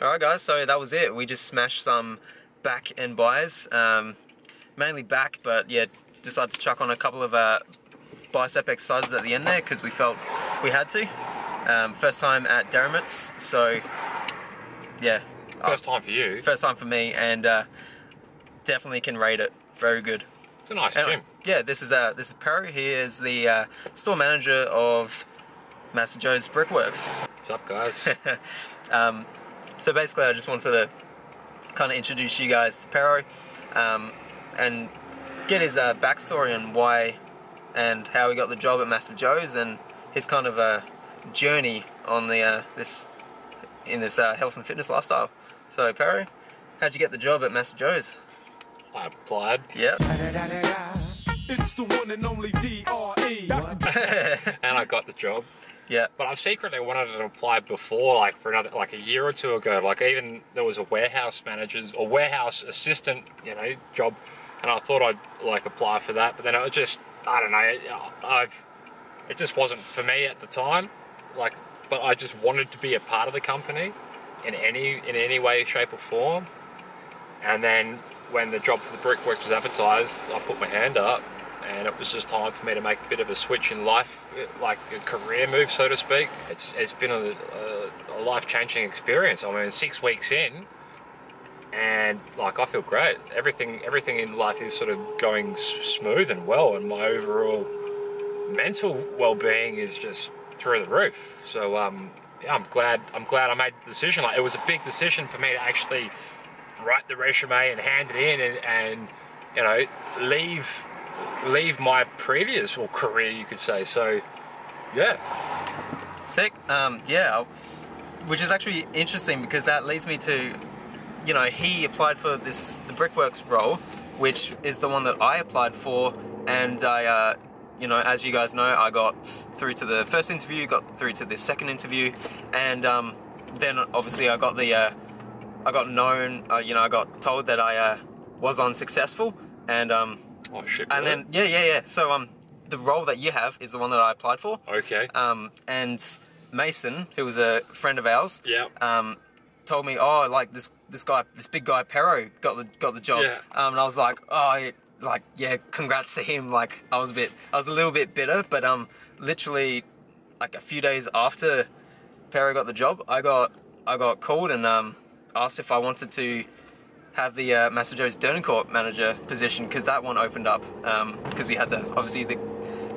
Alright guys, so that was it. We just smashed some back and buys, mainly back, but yeah, decided to chuck on a couple of bicep exercises at the end there because we felt we had to. First time at Derrimitz, so yeah. First time for you? First time for me, and definitely can rate it. Very good. It's a nice gym. Yeah, this is Pero. He is the store manager of Master Joe's Brickworks. What's up, guys? So basically, I just wanted to kind of introduce you guys to Pero, and get his backstory on why and how he got the job at Master Joe's, and his kind of journey on the this health and fitness lifestyle. So Pero, how'd you get the job at Master Joe's? I applied. Yep. It's the one and only D.R.E. And I got the job. Yeah. But I've secretly wanted to apply before, like for another, like a year or two ago. Like even there was a warehouse manager's or warehouse assistant, job, and I thought I'd like apply for that. But then it was just, I don't know, it just wasn't for me at the time. Like, but I just wanted to be a part of the company in any way, shape, or form. And then when the job for the Brickworks was advertised, I put my hand up, and it was just time for me to make a bit of a switch in life, like a career move, so to speak. It's been a life-changing experience. I mean, 6 weeks in, and like I feel great. Everything in life is sort of going smooth and well, and my overall mental well-being is just through the roof. So yeah, I'm glad I made the decision. Like, it was a big decision for me to actually write the resume and hand it in, and leave my previous career, you could say. So yeah, sick. Yeah, which is actually interesting because that leads me to, he applied for the Brickworks role, which is the one that I applied for, and I as you guys know, I got through to the first interview, got through to the second interview, and then obviously I got I got told that I was unsuccessful, and oh shit. And then yeah. So the role that you have is the one that I applied for. Okay. And Mason, who was a friend of ours, told me, oh, like this big guy Pero got the job. Yeah. And I was like, oh, yeah, congrats to him. Like I was a little bit bitter, but literally like a few days after Pero got the job, I got called and asked if I wanted to have the Massive Joe's Dernancourt manager position, because that one opened up because we had obviously the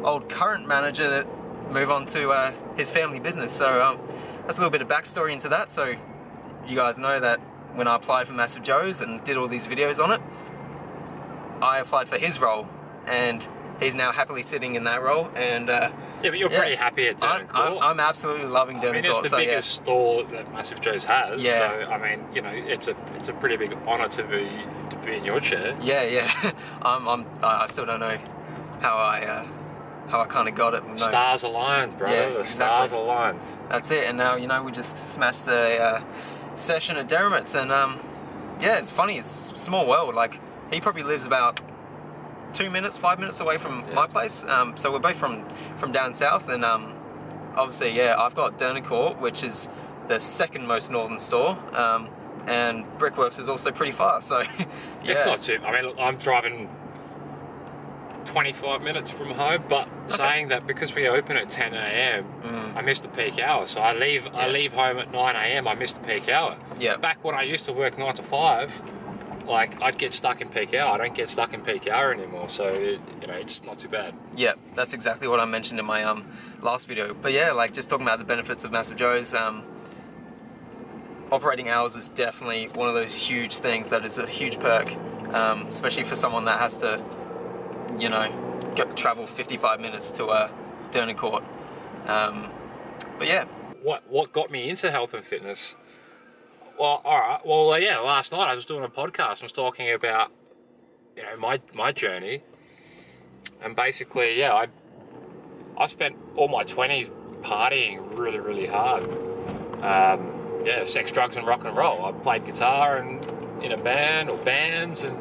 old current manager that moved on to his family business. So that's a little bit of backstory into that. So you guys know that when I applied for Massive Joe's and did all these videos on it, I applied for his role, and he's now happily sitting in that role. And yeah, but you're pretty happy at Dernancourt. I'm absolutely loving Dernancourt. I mean, it's the biggest store that Massive Joe's has. Yeah. So I mean, you know, it's a pretty big honour to be in your chair. Yeah. I still don't know how I kind of got it. No. Stars aligned, brother. Yeah, the exactly. stars aligned. That's it. And now, you know, we just smashed a session at Derrimit's, and yeah, it's funny. It's a small world. Like, he probably lives about 5 minutes away from my place. So we're both from down south, and obviously, yeah, I've got Dernancourt, which is the second most northern store, and Brickworks is also pretty far. So yeah. It's not too. I mean, I'm driving 25 minutes from home, but saying that, because we open at 10 a.m, I miss the peak hour. So I leave home at 9 a.m. I miss the peak hour. Yeah. Back when I used to work 9 to 5, like, I'd get stuck in peak hour. I don't get stuck in peak hour anymore, so you know, it's not too bad. Yeah, that's exactly what I mentioned in my last video. But yeah, like, just talking about the benefits of Massive Joe's, operating hours is definitely one of those huge things that is a huge perk, especially for someone that has to, you know, travel 55 minutes to Dernancourt. But yeah. What got me into health and fitness? Well, all right. Well, yeah. Last night I was doing a podcast. I was talking about, you know, my journey, and basically, yeah, I spent all my 20s partying really, really hard. Yeah, sex, drugs, and rock and roll. I played guitar and in a band or bands, and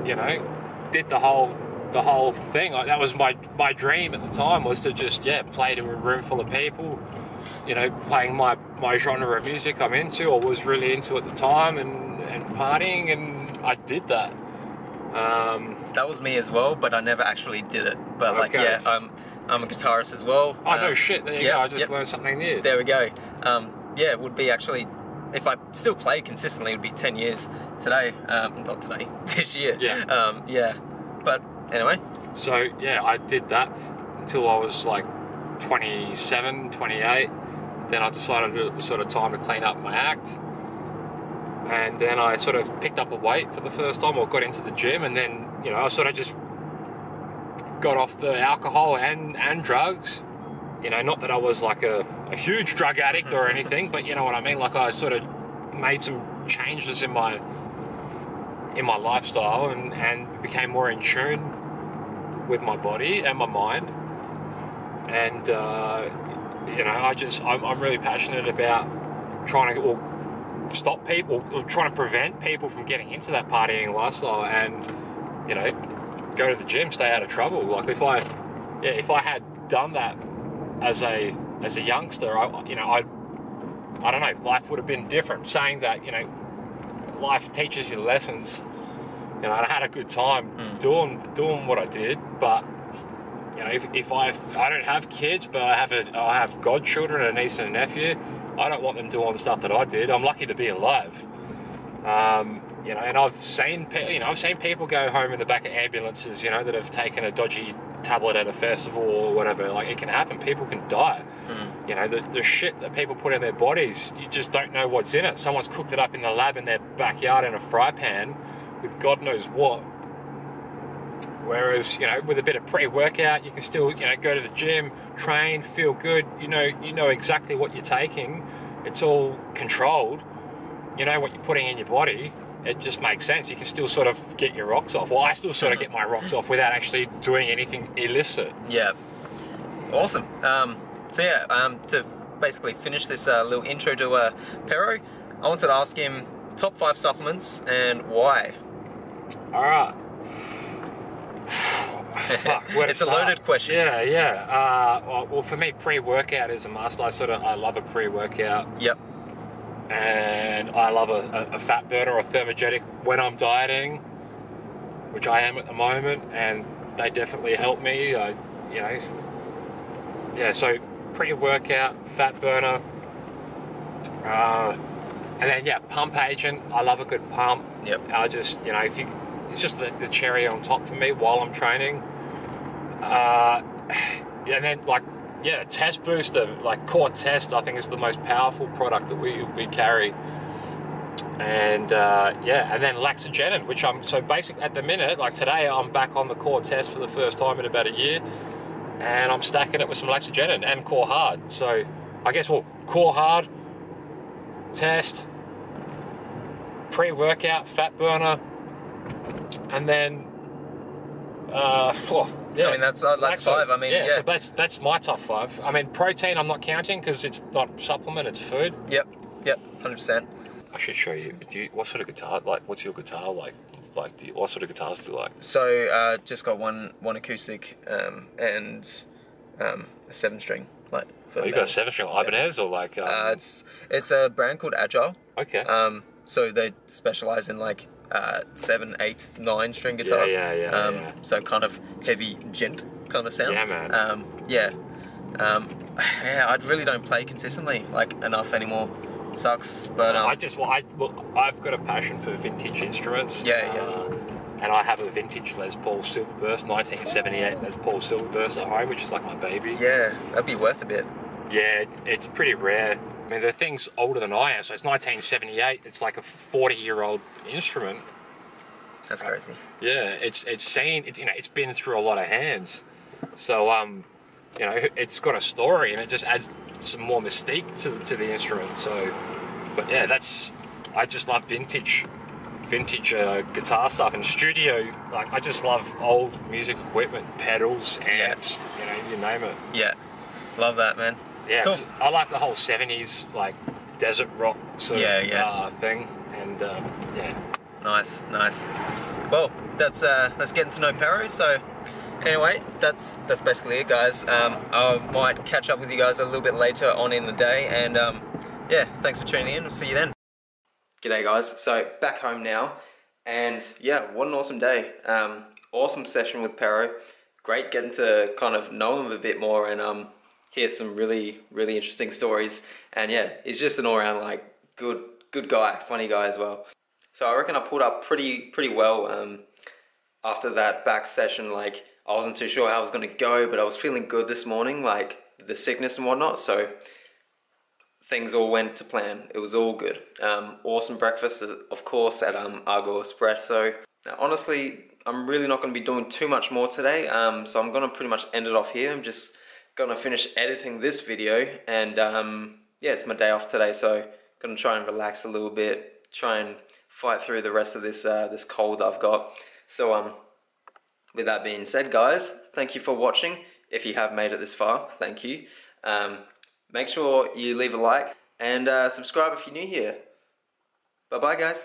you know, did the whole thing. That was my dream at the time, was to just play to a room full of people. You know, playing my genre of music I'm into or was really into at the time, and partying, and I did that. That was me as well, but I never actually did it. But okay. like, yeah, I'm a guitarist as well. Oh, no shit, there you go. I just learned something new. There we go. Yeah, it would be actually, if I still play consistently, it would be 10 years today. Not today, this year. Yeah. Yeah. But anyway. So, yeah, I did that until I was like 27, 28. Then I decided it was sort of time to clean up my act. And then I sort of picked up a weight for the first time, or got into the gym, and then, you know, I sort of just got off the alcohol and drugs. You know, not that I was like a huge drug addict or anything, but you know what I mean? Like, I sort of made some changes in my lifestyle and became more in tune with my body and my mind. And, you know, I'm really passionate about trying to stop people, or trying to prevent people from getting into that partying lifestyle, and, you know, go to the gym, stay out of trouble. Like, if I had done that as a youngster, I don't know, life would have been different. Saying that, you know, life teaches you lessons. You know, and I had a good time doing what I did, but, you know, if I don't have kids, but I have godchildren, a niece and a nephew, I don't want them doing the stuff that I did. I'm lucky to be alive. You know, and I've seen people go home in the back of ambulances, you know, that have taken a dodgy tablet at a festival or whatever. Like, it can happen. People can die. You know, the shit that people put in their bodies, you just don't know what's in it. Someone's cooked it up in the lab in their backyard in a fry pan with God knows what. Whereas, you know, with a bit of pre-workout, you can still, you know, go to the gym, train, feel good. You know exactly what you're taking. It's all controlled. You know what you're putting in your body. It just makes sense. You can still sort of get your rocks off. Well, I still sort of get my rocks off without actually doing anything illicit. Yeah. Awesome. So yeah, to basically finish this little intro to Pero, I wanted to ask him top 5 supplements and why. All right. Fuck, it's a loaded question. Yeah. Well, for me, pre-workout is a must. I love a pre-workout. Yep. And I love a fat burner or thermogenic when I'm dieting, which I am at the moment, and they definitely help me. You know, yeah. So pre-workout, fat burner. And then yeah, pump agent. I love a good pump. Yep. I just, you know, it's just the cherry on top for me while I'm training. And then like, yeah, test booster, like Core Test, I think is the most powerful product that we carry. And yeah, and then Laxogenin, which I'm so basic at the minute. Like today, I'm back on the Core Test for the first time in about a year, and I'm stacking it with some Laxogenin and Core Hard. So I guess Core Hard, Test, pre-workout, fat burner, and then yeah, I mean that's 5. I mean, yeah, yeah. so that's my top 5. I mean, protein I'm not counting because it's not supplement, it's food. Yep, 100%. I should show you. What sort of guitar? Like, what's your guitar like? What sort of guitars do you like? So just got one acoustic and a 7-string. Like You got a 7-string Ibanez or like? It's a brand called Agile. Okay. So they specialize in like 7, 8, 9-string guitars. Yeah. So kind of heavy gent kind of sound. Yeah, man. Yeah, I really don't play consistently like enough anymore. Sucks, but I've got a passion for vintage instruments. And I have a vintage Les Paul Silverburst, 1978 Les Paul Silverburst at home, which is like my baby. Yeah, that'd be worth a bit. Yeah, it's pretty rare. I mean, the thing's older than I am, so it's 1978. It's like a 40-year-old instrument. That's crazy. Yeah, it's been through a lot of hands. So you know, it's got a story, and it just adds some more mystique to the instrument. So, but yeah, I just love vintage guitar stuff and studio. Like, I just love old music equipment, pedals, amps, you know, you name it. Yeah, love that, man. Yeah, cool. I like the whole 70s like desert rock sort of thing, and yeah. Nice. Well, that's getting to know Pero. So anyway, that's basically it, guys. I might catch up with you guys a little bit later on in the day, and yeah, thanks for tuning in. We'll see you then. G'day, guys. So back home now, and yeah, what an awesome day. Awesome session with Pero. Great getting to kind of know him a bit more and hear some really interesting stories. And yeah, he's just an all-around like good guy, funny guy as well. So I reckon I pulled up pretty well after that back session. Like, I wasn't too sure how I was going to go, but I was feeling good this morning, like the sickness and whatnot. So things all went to plan. It was all good. Awesome breakfast, of course, at Argo Espresso. Now, honestly, I'm really not going to be doing too much more today. So I'm going to pretty much end it off here. I'm just going to finish editing this video, and yeah, it's my day off today, so going to try and relax a little bit, try and fight through the rest of this this cold I've got. So with that being said, guys, thank you for watching. If you have made it this far, thank you. Make sure you leave a like and subscribe if you're new here. Bye bye, guys.